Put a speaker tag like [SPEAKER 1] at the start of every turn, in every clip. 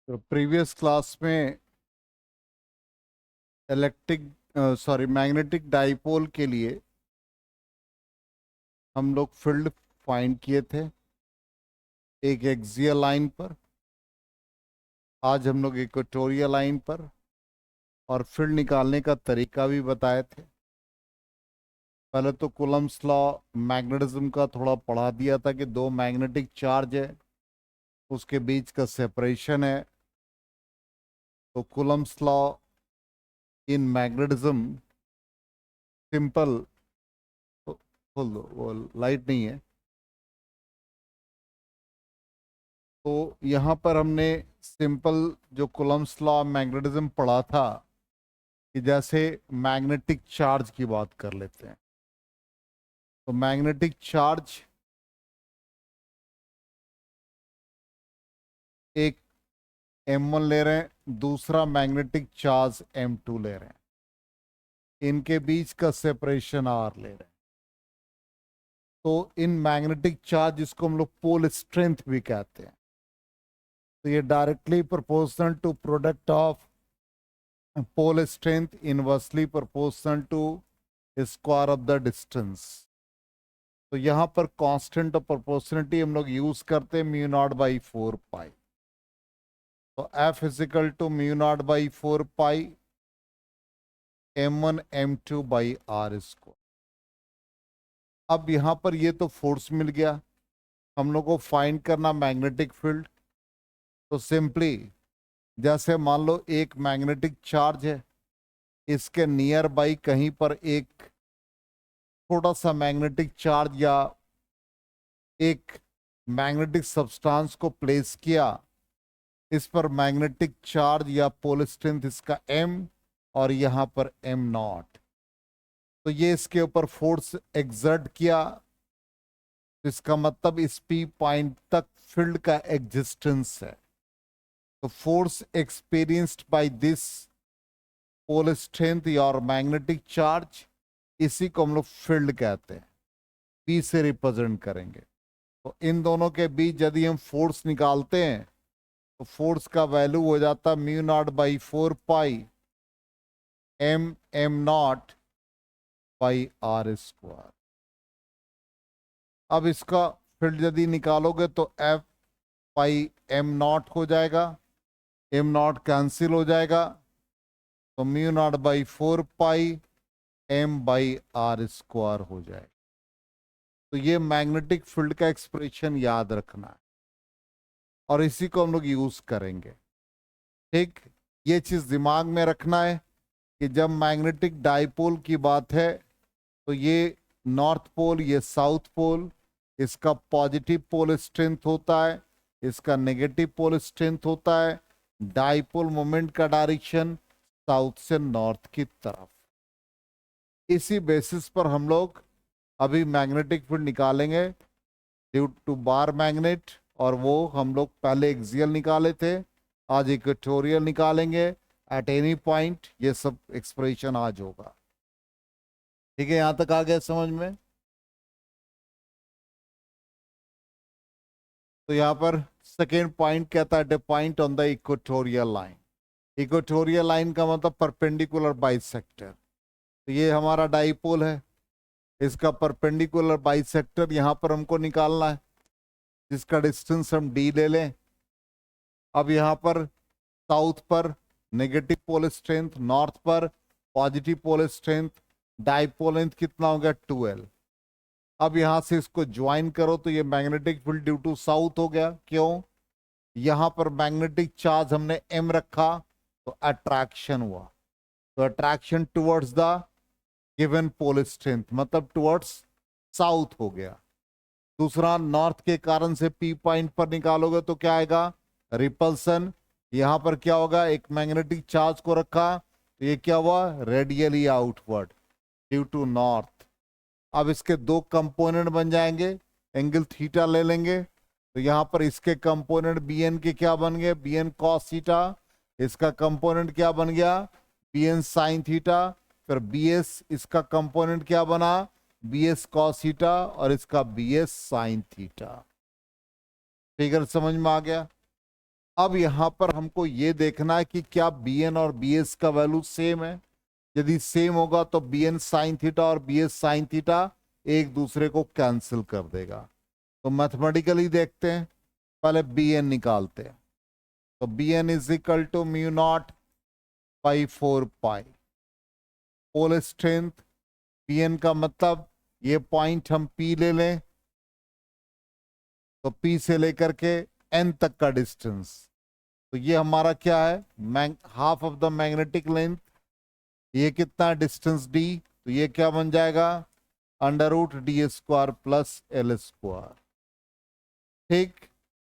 [SPEAKER 1] तो previous class में magnetic dipole के लिए हम लोग फील्ड फाइंड किए थे एक एक्सियल लाइन पर। आज हम लोग इक्वेटोरियल लाइन पर और फील्ड निकालने का तरीका भी बताए थे। पहले तो कूलम्स लॉ मैग्नेटिज्म का थोड़ा पढ़ा दिया था कि दो मैग्नेटिक चार्ज है, उसके बीच का सेपरेशन है। तो Coulomb's law in magnetism simple. खोल दो, वो लाइट नहीं है। तो यहाँ पर हमने सिंपल जो कूलम्स लॉ मैग्नेटिज्म पढ़ा था कि जैसे मैग्नेटिक चार्ज की बात कर लेते हैं। तो मैग्नेटिक चार्ज एक M1 ले रहे हैं, दूसरा मैग्नेटिक चार्ज M2 ले रहे हैं, इनके बीच का सेपरेशन R ले रहे हैं। तो इन मैग्नेटिक चार्ज इसको हम लोग पोल स्ट्रेंथ भी कहते हैं। तो ये directly proportional to product of pole strength inversely proportional to square of the distance. तो यहाँ पर कांस्टेंट ऑफ प्रोपोर्शनलिटी हम लोग यूज करते हैं म्यू नॉट बाई 4 पाई। तो F equal to mu naught by 4 pi M1 M2 by R square. अब यहाँ पर ये तो फोर्स मिल गया, हम लोग को फाइंड करना मैग्नेटिक फील्ड। तो सिंपली जैसे मान लो एक मैग्नेटिक चार्ज है, इसके नियर बाई कहीं पर एक छोटा सा मैग्नेटिक चार्ज या एक मैग्नेटिक सब्सटेंस को प्लेस किया, इस पर मैग्नेटिक चार्ज या पोल स्ट्रेंथ इसका M और यहाँ पर M0। तो ये इसके ऊपर फोर्स एक्सर्ट किया, तो इसका मतलब इस P पॉइंट तक फील्ड का एग्जिस्टेंस है। तो force experienced by this pole strength और मैग्नेटिक चार्ज, इसी को हम लोग फील्ड कहते हैं, P से रिप्रेजेंट करेंगे। तो इन दोनों के बीच यदि हम फोर्स निकालते हैं तो फोर्स का वैल्यू हो जाता mu naught by 4 pi M0 by R square. अब इसका फील्ड यदि निकालोगे तो F पाई M0 हो जाएगा, M0 कैंसिल हो जाएगा, तो mu naught by 4 pi M by R square हो जाएगा। तो ये मैग्नेटिक फील्ड का एक्सप्रेशन याद रखना है और इसी को हम लोग यूज करेंगे। ठीक, ये चीज दिमाग में रखना है कि जब मैग्नेटिक डाइपोल की बात है तो ये नॉर्थ पोल, ये साउथ पोल, इसका पॉजिटिव पोल स्ट्रेंथ होता है, इसका नेगेटिव पोल स्ट्रेंथ होता है। डाइपोल मोमेंट का डायरेक्शन साउथ से नॉर्थ की तरफ। इसी बेसिस पर हम लोग अभी मैग्नेटिक फील्ड निकालेंगे ड्यू टू बार मैग्नेट, और वो हम लोग पहले एक्सियल निकाले थे, आज इक्वेटोरियल निकालेंगे एट एनी पॉइंट। ये सब एक्सप्रेशन आज होगा। ठीक है, यहां तक आ गया समझ में? तो यहाँ पर सेकेंड पॉइंट कहता है point on the equatorial line. Equatorial line का मतलब परपेंडिकुलर बाइसेक्टर। तो ये हमारा डाइपोल है, इसका परपेंडिकुलर बाइसेक्टर यहाँ पर हमको निकालना है, जिसका डिस्टेंस हम d ले लें। अब यहाँ पर साउथ पर नेगेटिव पोल स्ट्रेंथ, नॉर्थ पर positive pole strength, dipole length कितना हो गया 2L। अब यहां से इसको ज्वाइन करो तो ये magnetic field due to south हो गया। क्यों? यहां पर मैग्नेटिक चार्ज हमने M रखा तो अट्रैक्शन हुआ, तो attraction towards the given pole strength, मतलब टुवर्ड्स साउथ हो गया। दूसरा, नॉर्थ के कारण से P पॉइंट पर निकालोगे तो क्या आएगा? रिपल्सन। यहां पर क्या होगा? एक मैग्नेटिक चार्ज को रखा तो ये क्या हुआ? Radially outward due to north. अब इसके दो कंपोनेंट बन जाएंगे, एंगल थीटा ले लेंगे, तो यहां पर इसके कंपोनेंट BN के क्या बन गए? BN cos theta. इसका कंपोनेंट क्या बन गया? BN sin theta. फिर BS, इसका कंपोनेंट क्या बना? BS cos थीटा, और इसका BS sin थीटा। फिगर समझ में आ गया? अब यहां पर हमको ये देखना है कि क्या बी एन और बी एस का वैल्यू सेम है। यदि सेम होगा तो बी एन साइन थीटा और बी एस साइन थीटा एक दूसरे को कैंसिल कर देगा। तो मैथमेटिकली देखते हैं, पहले बी एन निकालते हैं। तो B N is equal to mu naught by 4 pi pole strength. P N का मतलब ये पॉइंट हम पी ले लें, तो पी से लेकर के एन तक का डिस्टेंस। तो ये हमारा क्या है, half of the magnetic length. ये कितना डिस्टेंस डी, तो ये क्या बन जाएगा, under root D square plus L square. ठीक,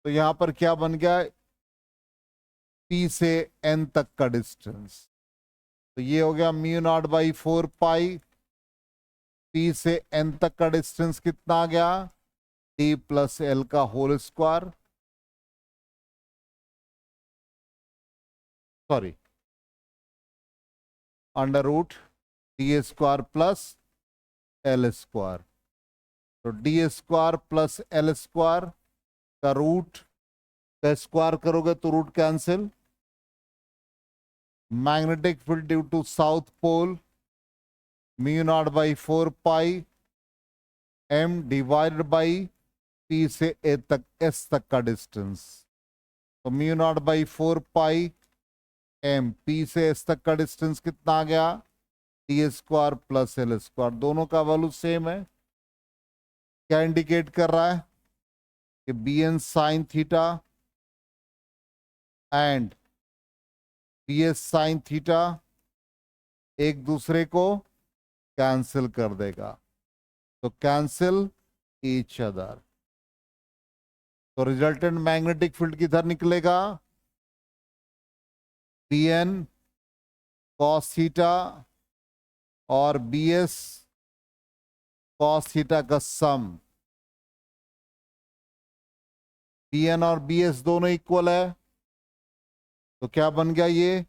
[SPEAKER 1] तो यहां पर क्या बन गया, पी से एन तक का डिस्टेंस। तो ये हो गया mu naught by 4 pi, P से एन तक का डिस्टेंस कितना आ गया, डी प्लस एल का whole square, sorry under root D square plus L square. तो D square plus L square का रूट का स्क्वायर करोगे तो root cancel. Magnetic field due to south pole mu naught by 4 pi M divided by P से A तक S तक का distance. तो mu naught by 4 pi M, P से एस तक का डिस्टेंस कितना आ गया, D square plus L square. दोनों का वैल्यू सेम है। क्या इंडिकेट कर रहा है कि B N sine theta and B S sine theta एक दूसरे को कैंसिल कर देगा। तो कैंसिल ईच अदर। तो रिजल्टेंट मैग्नेटिक फील्ड किधर निकलेगा, बी एन कॉस थीटा और बी एस कॉस थीटा का सम। बी एन और बी एस दोनों इक्वल है, तो क्या बन गया ये,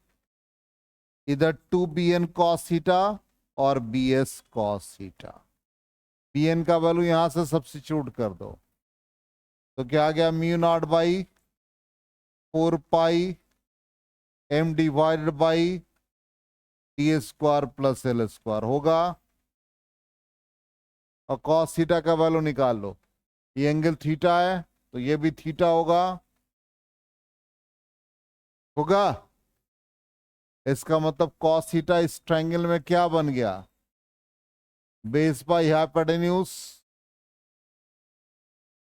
[SPEAKER 1] इधर 2 bn कॉस थीटा और B S cos theta. B N का वैल्यू यहां से सब्स्टिट्यूट कर दो, तो क्या आ गया, mu naught by 4 pi M divided by D square plus L square होगा। और कॉस थीटा का वैल्यू निकाल लो, ये एंगल थीटा है तो ये भी थीटा होगा। होगा, इसका मतलब कॉस थीटा इस ट्रायंगल में क्या बन गया, base by hypotenuse.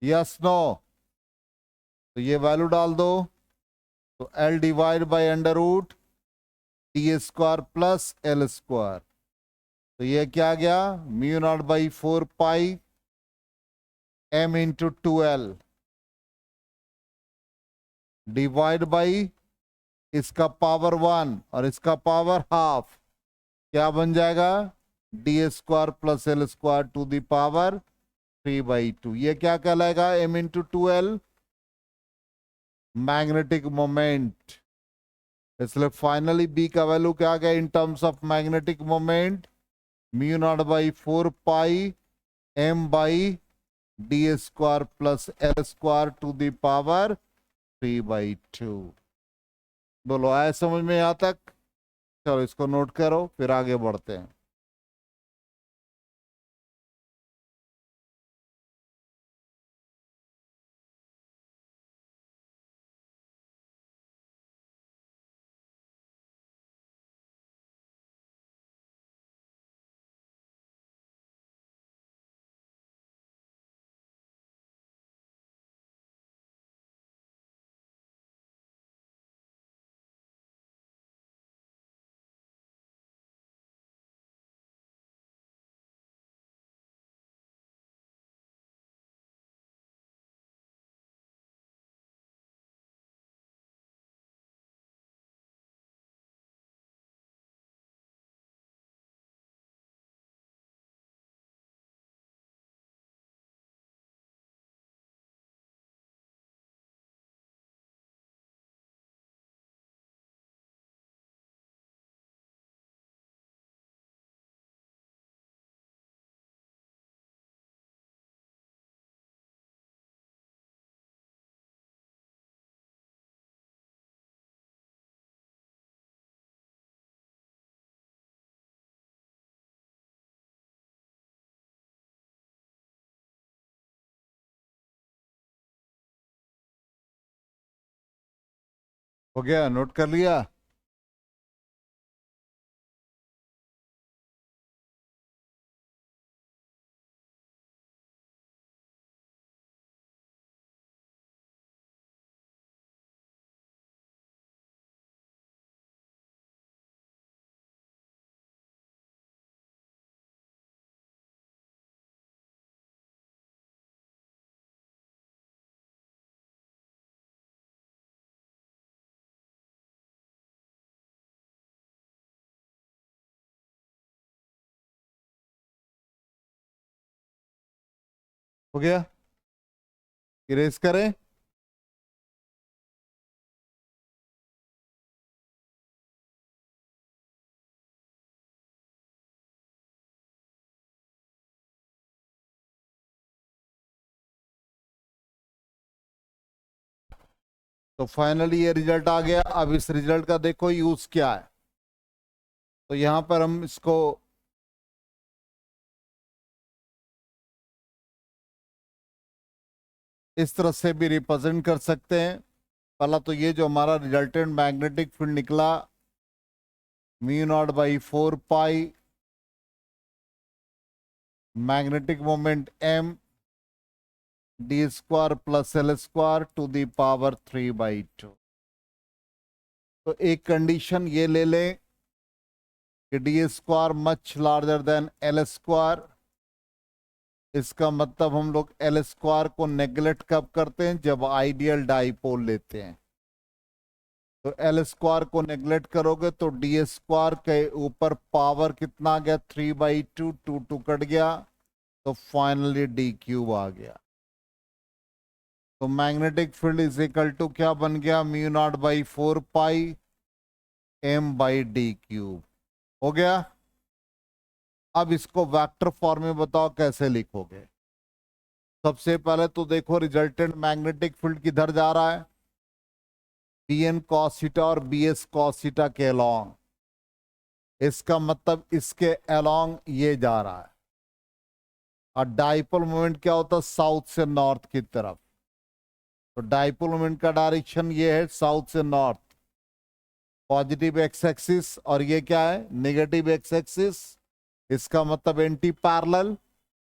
[SPEAKER 1] Yes no, तो ये वैल्यू डाल दो, तो L divide by under root D square plus L square. तो ये क्या गया, mu naught by 4 pi M into 2l divide by इसका पावर 1 और इसका पावर हाफ। क्या बन जाएगा, D square plus L square to the power 3/2। ये क्या कहलाएगा, M into 2l magnetic moment. इसलिए फाइनली बी का वैल्यू क्या आ गया in terms of magnetic moment, mu naught by 4 pi M by D square plus L square to the power 3/2। बोलो आया समझ में यहां तक, चलो इसको नोट करो फिर आगे बढ़ते हैं। हो गया, नोट कर लिया? हो गया, इरेज करें? तो फाइनली ये रिजल्ट आ गया। अब इस रिजल्ट का देखो यूज क्या है। तो यहां पर हम इसको इस तरह से भी रिप्रेजेंट कर सकते हैं। पहला तो ये जो हमारा रिजल्टेंट मैग्नेटिक फील्ड निकला, mu naught by 4 pi magnetic moment m D square plus L square to the power 3/2। तो एक कंडीशन ये ले लें कि D square much larger than L square. इसका मतलब हम लोग एल स्क्वायर को नेग्लेक्ट कब करते हैं? जब आइडियल डाइपोल लेते हैं। तो एल स्क्वायर को नेग्लेक्ट करोगे तो डी स्क्वायर के ऊपर पावर कितना आ गया? 3/2, 2 कट गया, तो फाइनली डी क्यूब आ गया। तो magnetic field is equal to क्या बन गया? Mu naught by 4 pi m by D cube. हो गया। अब इसको वेक्टर फॉर्म में बताओ कैसे लिखोगे। सबसे पहले तो देखो रिजल्टेंट मैग्नेटिक फील्ड किधर जा रहा है? bn cos थीटा और bs cos थीटा के अलोंग। इसका मतलब इसके अलोंग ये जा रहा है। और डाइपोल मोमेंट क्या होता है? साउथ से नॉर्थ की तरफ। तो डाइपोल मोमेंट का डायरेक्शन ये है साउथ से नॉर्थ, पॉजिटिव एक्स एक्सिस, और ये क्या है? Negative x axis. इसका मतलब एंटी पैरेलल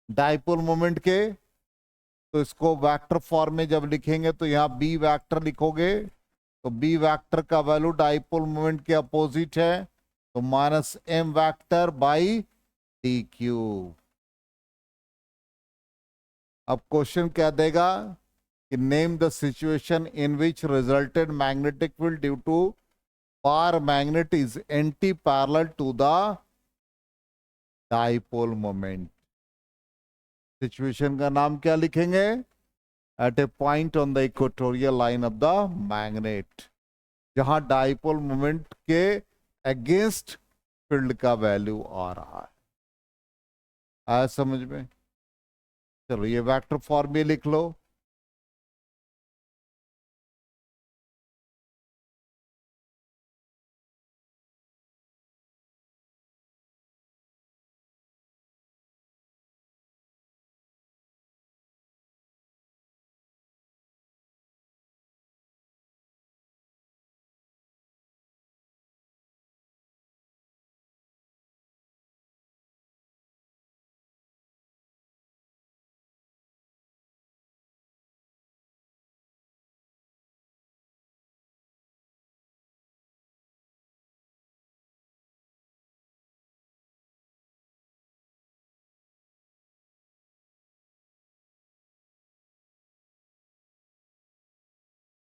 [SPEAKER 1] डाइपोल मोमेंट के। तो इसको वेक्टर फॉर्म में जब लिखेंगे तो यहाँ बी वेक्टर लिखोगे, तो बी वेक्टर का वैल्यू डाइपोल मोमेंट के अपोजिट है, तो minus m vector by D cube. अब क्वेश्चन क्या देगा कि name the situation in which resulted magnetic field due to bar magnet is anti parallel to the dipole moment. Situation का नाम क्या लिखेंगे? At a point on the equatorial line of the magnet, जहां dipole moment के against field का value आ रहा है। आया समझ में? चलो ये वेक्टर फॉर्म में लिख लो।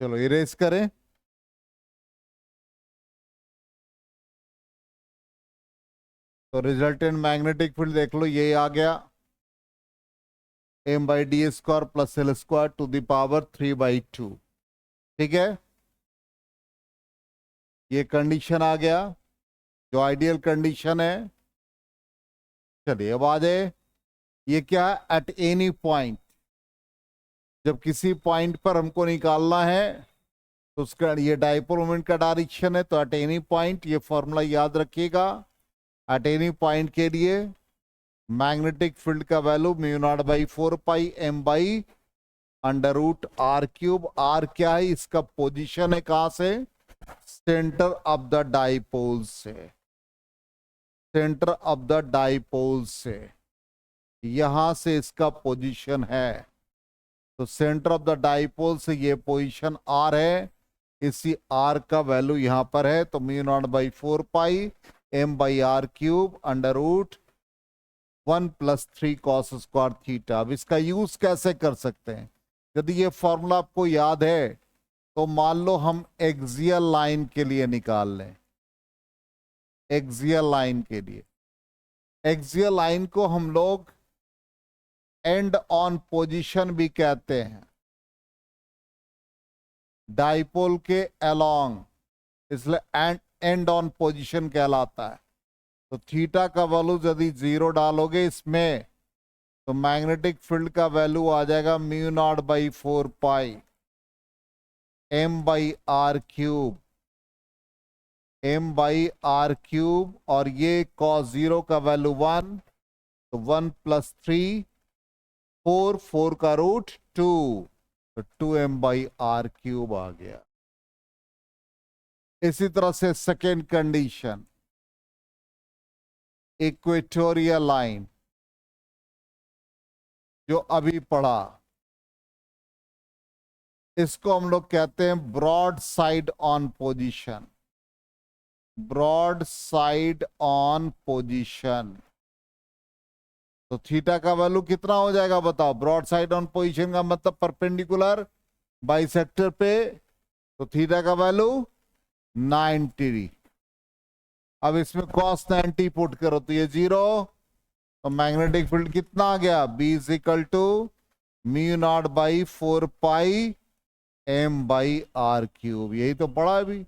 [SPEAKER 1] चलो इरेज करें। तो रिजल्टेंट मैग्नेटिक फील्ड देख लो, ये आ गया m by D square plus L square to the power 3/2। ठीक है, ये कंडीशन आ गया जो आइडियल कंडीशन है। चलिए अब आ जाए, ये क्या है? एट एनी पॉइंट, जब किसी पॉइंट पर हमको निकालना है तो उसका ये डाइपोल मोमेंट का डायरेक्शन है, तो एट एनी पॉइंट, ये फॉर्मूला याद रखिएगा। एट एनी पॉइंट के लिए मैग्नेटिक फील्ड का value mu naught by 4 pi m by under root r cube. r क्या है? इसका पोजीशन है, कहां से? सेंटर ऑफ द डाइपोल से, सेंटर ऑफ द डाइपोल से, यहां से इसका पोजीशन है। तो सेंटर ऑफ द डाइपोल से ये पोजीशन आर है, इसी आर का वैल्यू यहां पर है। तो mu naught by 4 pi M by R cube under root 1 + 3 cos square theta. अब इसका यूज कैसे कर सकते हैं? यदि ये फॉर्मूला आपको याद है तो मान लो हम एक्सियल लाइन के लिए निकाल लें। एक्सियल लाइन के लिए, एक्सियल लाइन को हम लोग एंड ऑन पोजीशन भी कहते हैं, डाइपोल के अलोंग, इसलिए एंड ऑन पोजीशन कहलाता है। तो थीटा का वैल्यू यदि 0 डालोगे इसमें तो मैग्नेटिक फील्ड का वैल्यू आ जाएगा mu naught by 4 pi M by R cube, M by R cube, और ये cos 0 का वैल्यू 1, तो 1 + 3 4, 4 का रूट 2, तो 2m बाई आर क्यूब आ गया। इसी तरह से सेकेंड कंडीशन, इक्वेटोरियल लाइन जो अभी पढ़ा, इसको हम लोग कहते हैं broad side on position, broad side on position. तो थीटा का वैल्यू कितना हो जाएगा बताओ? ब्रॉड साइड ऑन पोजीशन का मतलब परपेंडिकुलर बाइसेक्टर पे, तो थीटा का वैल्यू 90। अब इसमें cos 90 पुट करो तो ये 0, तो मैग्नेटिक फील्ड कितना आ गया? B = mu naught by 4 pi M by R cube. यही तो पढ़ा अभी।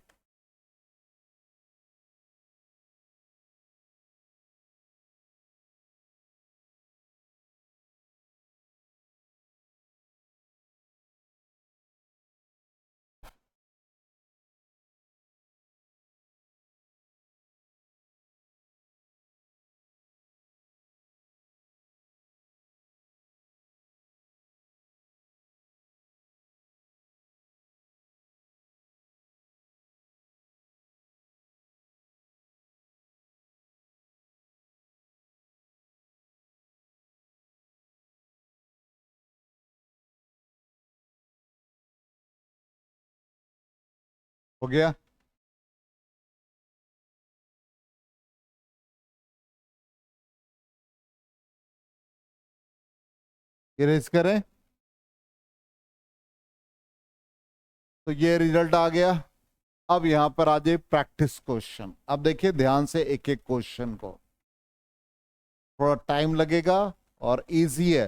[SPEAKER 1] हो गया? इरेज करें तो ये रिजल्ट आ गया। अब यहां पर आ जाए प्रैक्टिस क्वेश्चन। अब देखिए ध्यान से एक एक क्वेश्चन को, थोड़ा टाइम लगेगा और इजी है।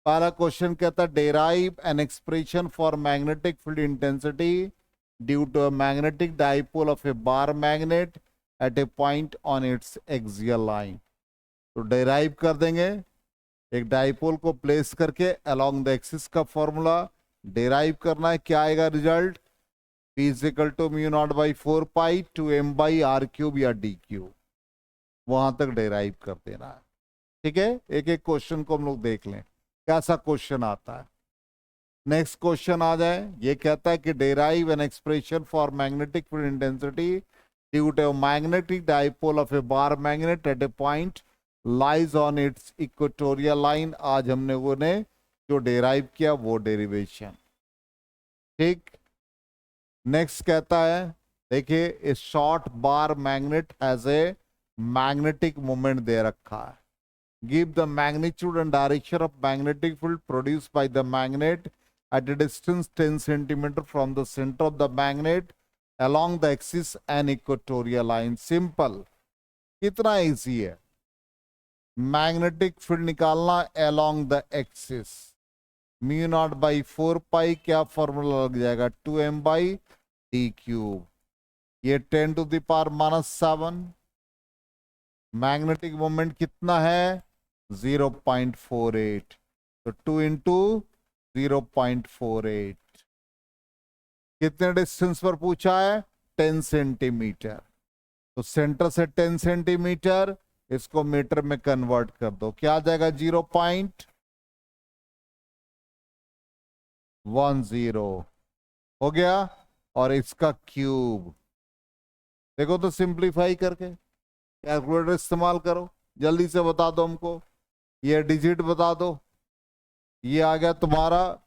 [SPEAKER 1] पहला क्वेश्चन कहता है derive an expression for magnetic field intensity due to a magnetic dipole of a bar magnet at a point on its axial line. तो डेराइव कर देंगे, एक डाइपोल को प्लेस करके अलोंग द एक्सिस का फॉर्मूला डेराइव करना है। क्या आएगा result? P = mu naught by 4 pi 2m by R cube या डी क्यूब, वहां तक डेराइव कर देना है। ठीक है, एक एक क्वेश्चन को हम लोग देख लें कैसा क्वेश्चन आता है। नेक्स्ट क्वेश्चन आ जाए, ये कहता है कि derive an expression for magnetic field intensity due to magnetic dipole of a bar magnet at a point lies on its equatorial line. आज हमने वो ने जो डेराइव किया वो डेरिवेशन। ठीक, नेक्स्ट कहता है देखिए ए short bar magnet has a magnetic moment दे रखा है। Give the magnitude and direction of magnetic field produced by the magnet at a distance 10 centimeter from the center of the magnet along the axis and equatorial line. Simple, कितना easy है। Magnetic field निकालना along the axis, mu naught by 4 पाई, क्या formula लग जाएगा? 2m by D cube. ये 10⁻⁻⁷। Magnetic moment कितना है? 0.48, तो 2 इंटू 0.48। कितने डिस्टेंस पर पूछा है? 10 सेंटीमीटर। तो सेंटर से 10 सेंटीमीटर, इसको मीटर में कन्वर्ट कर दो, क्या आ जाएगा? 0.10 हो गया। और इसका क्यूब। देखो तो सिंप्लीफाई करके कैलकुलेटर इस्तेमाल करो, जल्दी से बता दो हमको, ये डिजिट बता दो। ये आ गया तुम्हारा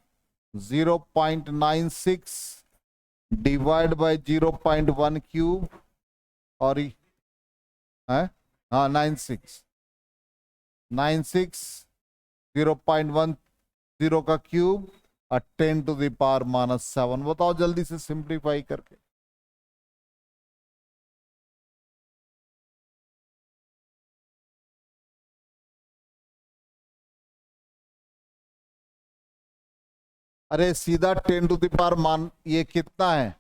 [SPEAKER 1] 0.96 डिवाइड बाय 0.1 क्यूब, और है हाँ 96 0.10 का क्यूब और 10⁻⁻⁷। बताओ जल्दी से सिंप्लीफाई करके। अरे सीधा 10⁻, ये कितना है?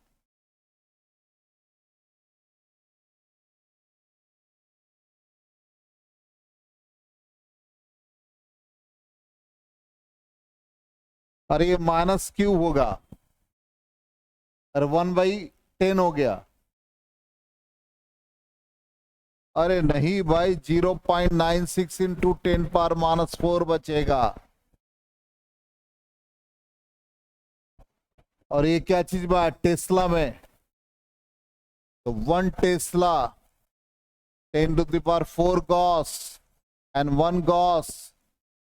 [SPEAKER 1] अरे ये माइनस क्यू होगा, अरे 1/10 हो गया। अरे नहीं भाई, 0.96 इंटू 10⁻⁻⁴ बचेगा। और ये क्या चीज बा टेस्ला में? तो 1 Tesla 10⁻⁴ Gauss and 1 Gauss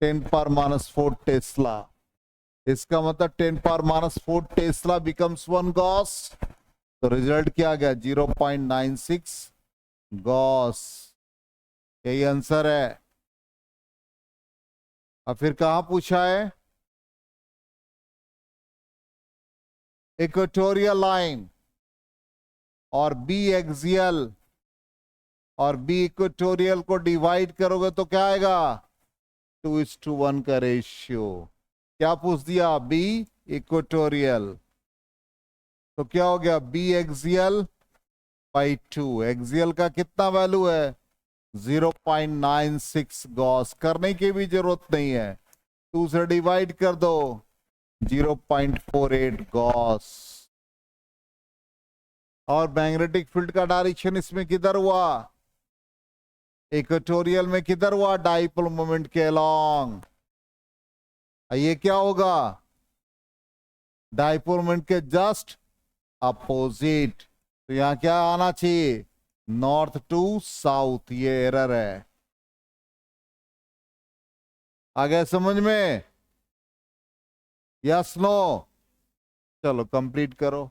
[SPEAKER 1] 10⁻⁴ Tesla. इसका मतलब 10⁻⁴ टेस्ला बिकम्स 1 गॉस। तो रिजल्ट क्या आ गया? 0.96 गॉस। यही आंसर है। अब फिर कहां पूछा है? इक्वेटोरियल लाइन और बी एक्सियल, और बी इक्वेटोरियल को डिवाइड करोगे तो क्या आएगा? 2:1 का रेशियो। क्या पूछ दिया? B equatorial. तो क्या हो गया? B axial by 2। एक्सियल का कितना वैल्यू है? 0.96 गॉस। करने की भी जरूरत नहीं है, 2 से डिवाइड कर दो, 0.48 गॉस। और मैग्नेटिक फील्ड का डायरेक्शन इसमें किधर हुआ? इक्वेटोरियल में किधर हुआ? डाइपोल मोमेंट के अलोंग। ये क्या होगा? डाइपोल मोमेंट के जस्ट अपोजिट। तो यहां क्या आना चाहिए? North to south. ये एरर है। आ गया समझ में? Yes no? चलो कंप्लीट करो।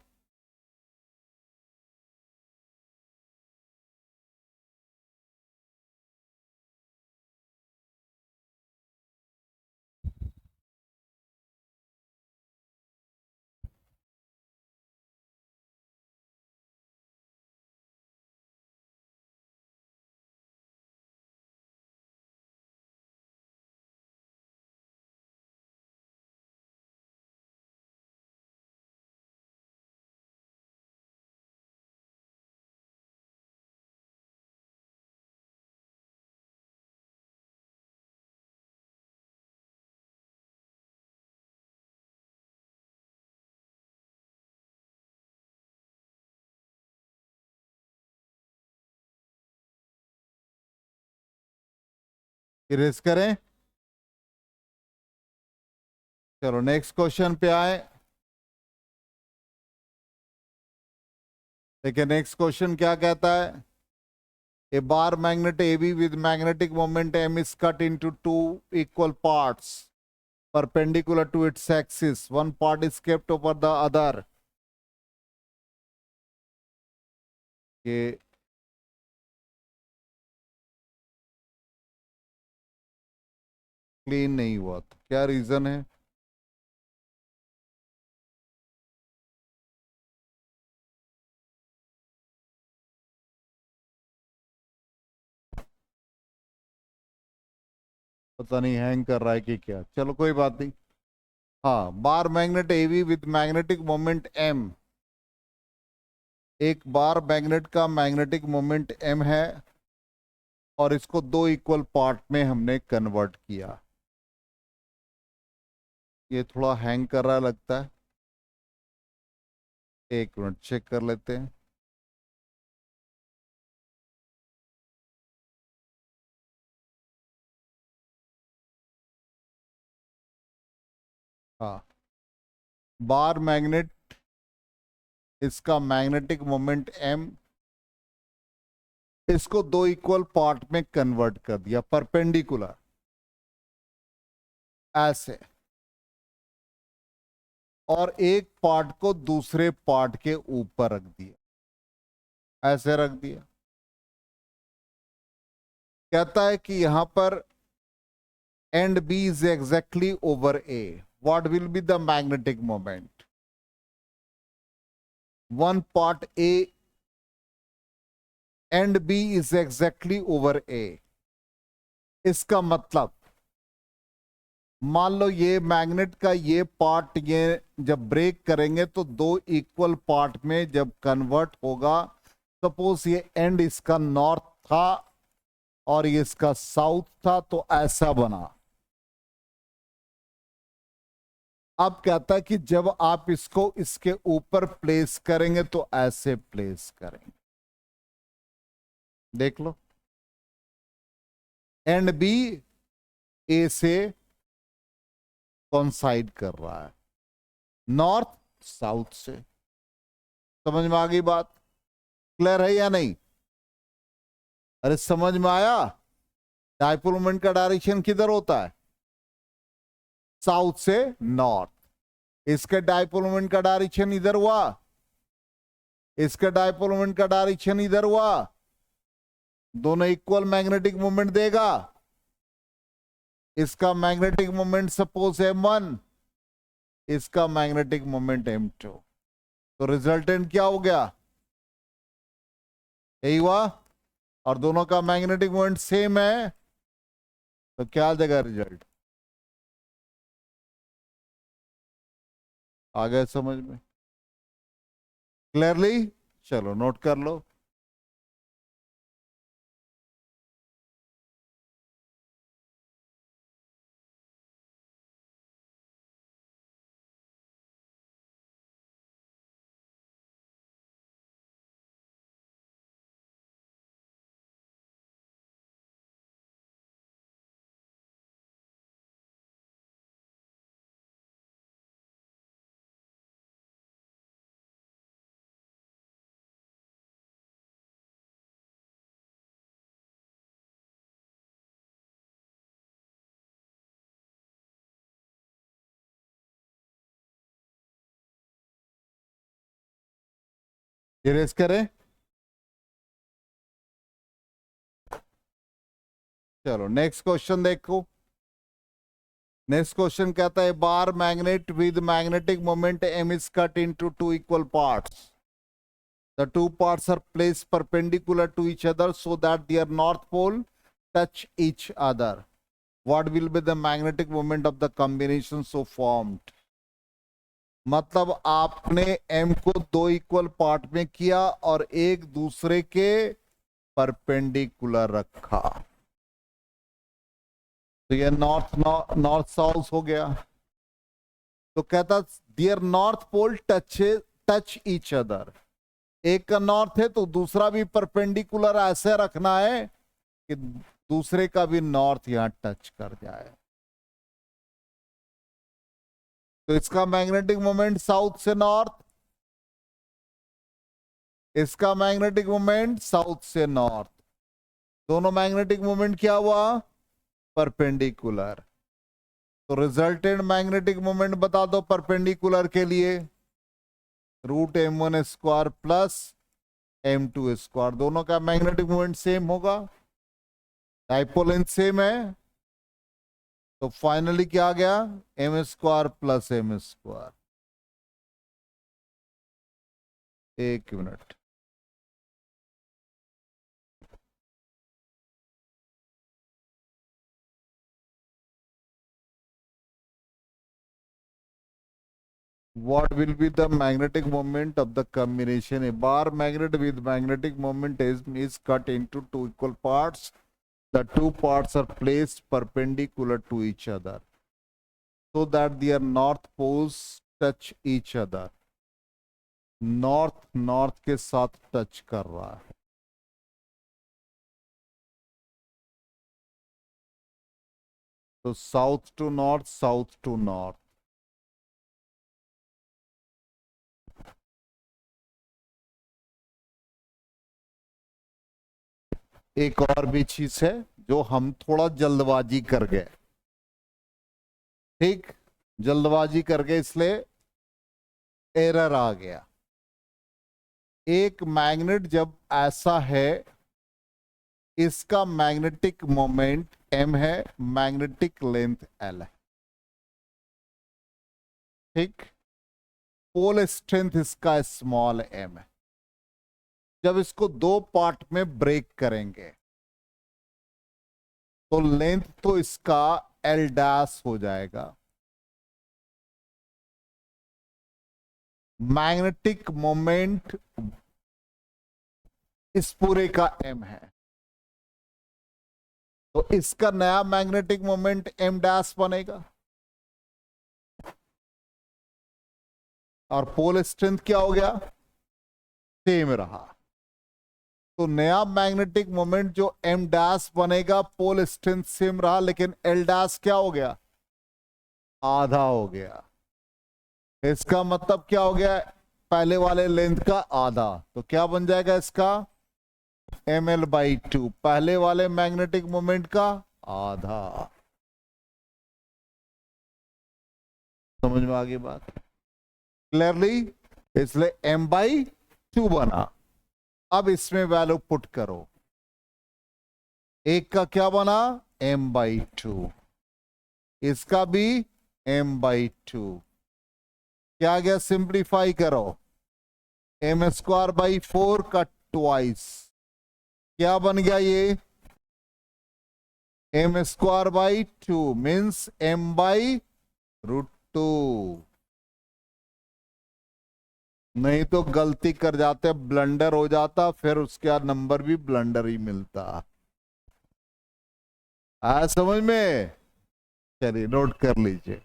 [SPEAKER 1] इरेज करें। चलो नेक्स्ट क्वेश्चन पे आए। देखिए नेक्स्ट क्वेश्चन क्या कहता है? A bar magnet AB with magnetic moment M is cut into 2 equal parts perpendicular to its axis. One part is kept over the other. ये क्लीन नहीं हुआ, तो क्या रीजन है? पता नहीं हैंग कर रहा है कि क्या। चलो कोई बात नहीं। हाँ, बार मैग्नेट एवी विद मैग्नेटिक मोमेंट एम। एक बार मैग्नेट का मैग्नेटिक मोमेंट एम है और इसको 2 इक्वल पार्ट में हमने कन्वर्ट किया। ये थोड़ा हैंग कर रहा लगता है, एक मिनट चेक कर लेते हैं। हाँ, बार मैग्नेट इसका मैग्नेटिक मोमेंट m, इसको दो इक्वल पार्ट में कन्वर्ट कर दिया परपेंडिकुलर ऐसे, और एक पार्ट को दूसरे पार्ट के ऊपर रख दिया, ऐसे रख दिया। कहता है कि यहां पर and B is exactly over A, what will be the magnetic moment? One part A and B is exactly over A. इसका मतलब मान लो ये मैग्नेट का ये पार्ट, ये जब ब्रेक करेंगे तो दो इक्वल पार्ट में जब कन्वर्ट होगा, सपोज ये एंड इसका नॉर्थ था और ये इसका साउथ था, तो ऐसा बना। अब कहता है कि जब आप इसको इसके ऊपर प्लेस करेंगे तो ऐसे प्लेस करेंगे, देख लो एंड बी ए से कॉन्साइड कर रहा है, नॉर्थ साउथ से। समझ में आ गई बात? क्लियर है या नहीं? अरे समझ में आया? डायपोल मोमेंट का डायरेक्शन किधर होता है? साउथ से नॉर्थ। इसके डायपोल मोमेंट का डायरेक्शन इधर हुआ, इसके डायपोल मोमेंट का डायरेक्शन इधर हुआ, दोनों इक्वल मैग्नेटिक मोमेंट देगा। इसका मैग्नेटिक मोमेंट सपोज m1, इसका मैग्नेटिक मोमेंट m2, तो रिजल्टेंट क्या हो गया? यही हुआ, और दोनों का मैग्नेटिक मोमेंट सेम है, तो क्या आ जाएगा रिजल्ट? आ गया समझ में? क्लियरली? चलो नोट कर लो। इरेज करें? चलो नेक्स्ट क्वेश्चन देखो। नेक्स्ट क्वेश्चन कहता है bar magnet with magnetic moment m is cut into two equal parts. The two parts are placed perpendicular to each other so that their north pole touch each other. What will be the magnetic moment of the combination so formed? मतलब आपने m को दो equal part में किया और एक दूसरे के परपेंडिकुलर रखा, तो ये नॉर्थ साउथ हो गया। तो कहता there north pole touch each other, एक का नॉर्थ है तो दूसरा भी परपेंडिकुलर ऐसे रखना है कि दूसरे का भी नॉर्थ यहां टच कर जाए। तो इसका मैग्नेटिक मोमेंट साउथ से नॉर्थ, इसका मैग्नेटिक मोमेंट साउथ से नॉर्थ, दोनों मैग्नेटिक मोमेंट क्या हुआ? परपेंडिकुलर। तो रिजल्टेंट मैग्नेटिक मोमेंट बता दो परपेंडिकुलर के लिए। √m1² प्लस m2², दोनों का मैग्नेटिक मोमेंट सेम होगा, डायपोल लेंथ सेम है, तो फाइनली क्या आ गया? m² plus m²। एक minute, what will be the magnetic moment of the combination? A bar magnet with magnetic moment is cut into two equal parts. The two parts are placed perpendicular to each other so that their north poles touch each other. North के साथ touch कर रहा है, तो south to north, south to north. एक और भी चीज है जो हम थोड़ा जल्दबाजी कर गए, ठीक, जल्दबाजी कर गए इसलिए एरर आ गया। एक मैग्नेट जब ऐसा है, इसका मैग्नेटिक मोमेंट m है, मैग्नेटिक लेंथ l है, ठीक। पोल स्ट्रेंथ इसका स्मॉल m है। जब इसको दो पार्ट में ब्रेक करेंगे तो लेंथ तो इसका l डैश हो जाएगा, मैग्नेटिक मोमेंट इस पूरे का m है, तो इसका नया मैग्नेटिक मोमेंट m डैश बनेगा। और पोल स्ट्रेंथ क्या हो गया, सेम रहा। तो नया मैग्नेटिक मोमेंट जो m डैश बनेगा, पोल स्ट्रेंथ सेम रहा, लेकिन l डैश क्या हो गया, आधा हो गया। इसका मतलब क्या हो गया, पहले वाले लेंथ का आधा, तो क्या बन जाएगा इसका ml/2, पहले वाले मैग्नेटिक मोमेंट का आधा। समझ में आ गई बात क्लियरली, इसलिए m/2 बना। अब इसमें वैल्यू पुट करो, एक का क्या बना m/2, इसका भी m/2, क्या गया, सिंप्लीफाई करो, m²/4 का ट्वाइस, क्या बन गया ये m²/2 मीन्स m/√2। नहीं तो गलती कर जाते, ब्लंडर हो जाता, फिर उसके बाद नंबर भी ब्लंडर ही मिलता। समझ में, चलिए नोट कर लीजिए।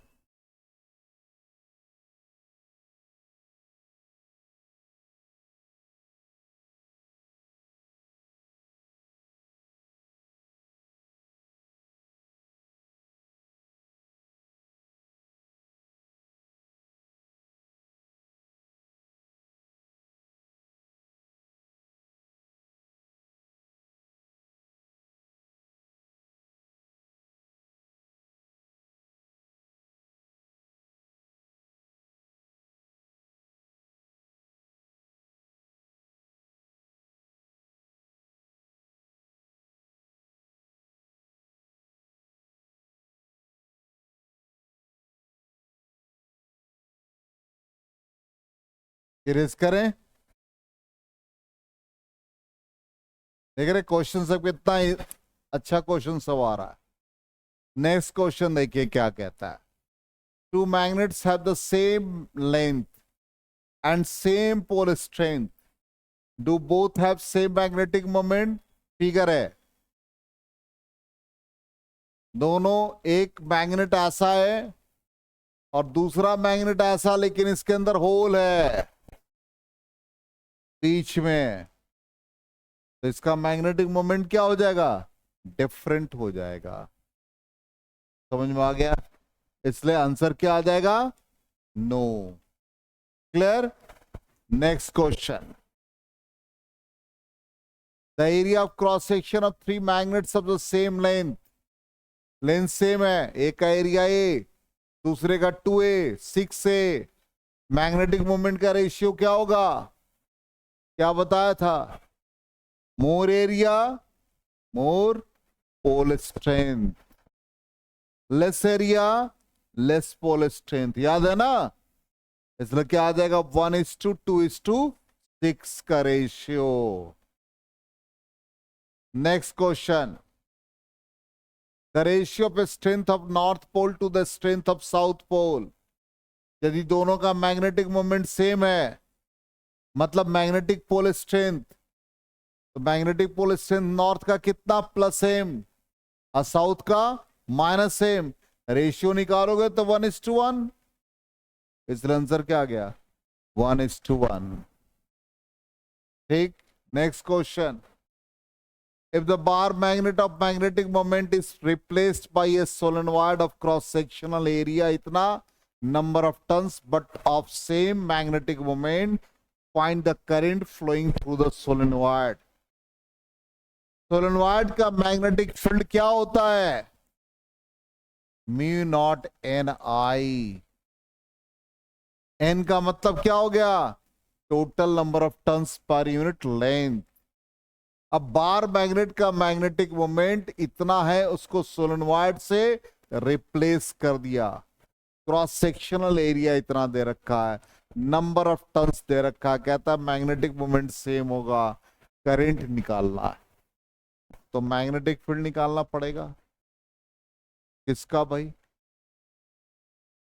[SPEAKER 1] इरेज करें, देख रहे क्वेश्चन सब कितना अच्छा क्वेश्चन सब आ रहा है। नेक्स्ट क्वेश्चन देखिए क्या कहता है, two magnets have the same length and same pole strength, do both have same magnetic moment. Figure है, दोनों, एक मैग्नेट ऐसा है और दूसरा मैग्नेट ऐसा, लेकिन इसके अंदर होल है बीच में, तो इसका मैग्नेटिक मोमेंट क्या हो जाएगा, डिफरेंट हो जाएगा। समझ में आ गया, इसलिए आंसर क्या आ जाएगा, no. Clear. Next question, the area of cross section of three magnets of the same length, length same है, एक का एरिया ए, दूसरे का 2a 6a, मैग्नेटिक मोमेंट का रेशियो क्या होगा, क्या बताया था, more area more pole strength, less area less pole strength, याद है ना। इसलिए क्या आ जाएगा, 1:2:6 का ratio. Next question, the ratio of strength of north pole to the strength of south pole, यदि दोनों का मैग्नेटिक मोमेंट सेम है, मतलब मैग्नेटिक पोल स्ट्रेंथ, तो मैग्नेटिक पोल स्ट्रेंथ नॉर्थ का कितना +m और साउथ का -m, रेशियो निकालोगे तो 1:1, इसलिए आंसर क्या आ गया, 1:1। ठीक। Next question, if the bar magnet of magnetic moment is replaced by a solenoid of cross sectional area इतना number of turns but of same magnetic moment, find the current flowing through the solenoid। Solenoid का magnetic field क्या होता है? Mu naught N I. N का मतलब क्या हो गया? Total number of turns per unit length. अब बार मैग्नेट का मैग्नेटिक मोमेंट इतना है, उसको सोलेनॉइड से रिप्लेस कर दिया। क्रॉस सेक्शनल एरिया इतना दे रखा है, नंबर ऑफ टर्न्स दे रखा है, कहता है मैग्नेटिक मोमेंट सेम होगा, करंट निकालना है। तो मैग्नेटिक फील्ड निकालना पड़ेगा किसका भाई?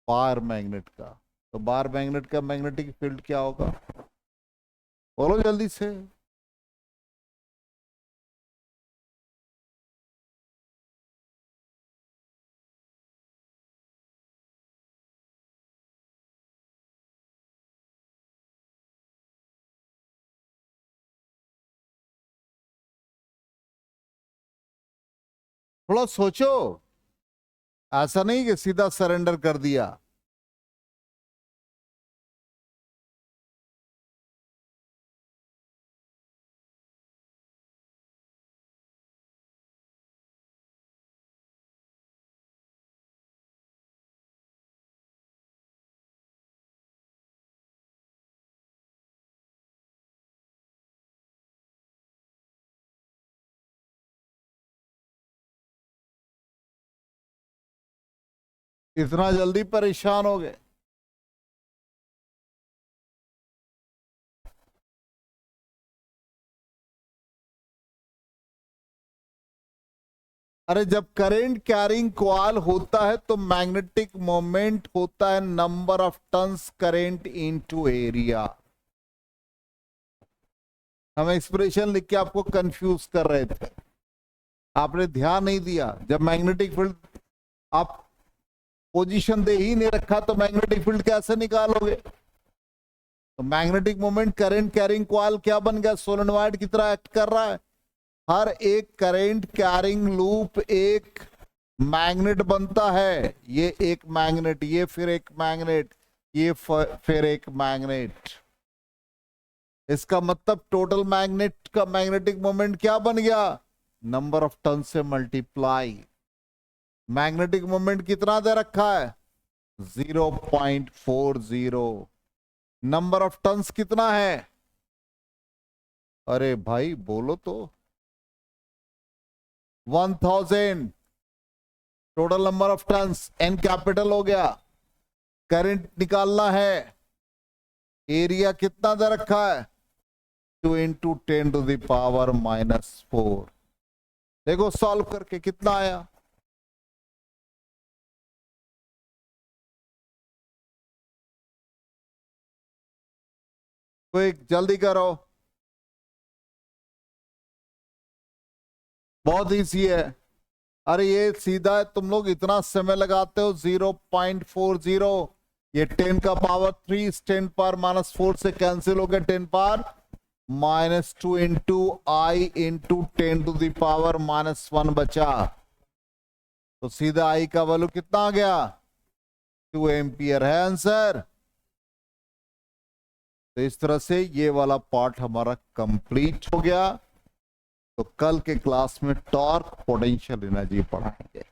[SPEAKER 1] बार मैग्नेट का। तो बार मैग्नेट का मैग्नेटिक फील्ड क्या होगा? बोलो जल्दी से। थोड़ा सोचो, ऐसा नहीं कि सीधा सरेंडर कर दिया। इतना जल्दी परेशान हो गए? अरे जब करंट कैरिंग कॉइल होता है तो मैग्नेटिक मोमेंट होता है number of turns current into area. हम एक्सप्रेशन लिख के आपको कंफ्यूज कर रहे थे, आपने ध्यान नहीं दिया। जब मैग्नेटिक फील्ड आप पोजीशन दे ही नहीं रखा तो मैग्नेटिक फील्ड कैसे निकालोगे? तो magnetic moment current carrying coil क्या बन गया? सोलेनॉइड की तरह एक्ट कर रहा है। हर एक करंट कैरिंग लूप एक मैग्नेट बनता है। ये एक मैग्नेट, ये फिर एक मैग्नेट, ये फिर एक मैग्नेट। इसका मतलब टोटल मैग्नेट का मैग्नेटिक मोमेंट क्या बन गया? नंबर ऑफ टर्न से मल्टीप्लाई। मैग्नेटिक मोमेंट कितना दे रखा है? 0.40। नंबर ऑफ टर्न्स कितना है? अरे भाई बोलो तो। 1000। Total number of turns, N capital हो गया। करंट निकालना है, एरिया कितना दे रखा है? 2 × 10⁻⁻⁴। देखो सॉल्व करके कितना आया। क्विक जल्दी करो, बहुत इजी है। अरे ये सीधा है, तुम लोग इतना समय लगाते हो। 0.40, ये 10 का पावर 3, 10⁻⁻⁴ से कैंसिल हो गया। 10⁻⁻2 × I × 10⁻⁻1 बचा। तो सीधा I का वैल्यू कितना आ गया? 2 एम्पियर है आंसर। तो इस तरह से ये वाला पार्ट हमारा कंप्लीट हो गया। तो कल के क्लास में टॉर्क पोटेंशियल एनर्जी पढ़ाएंगे।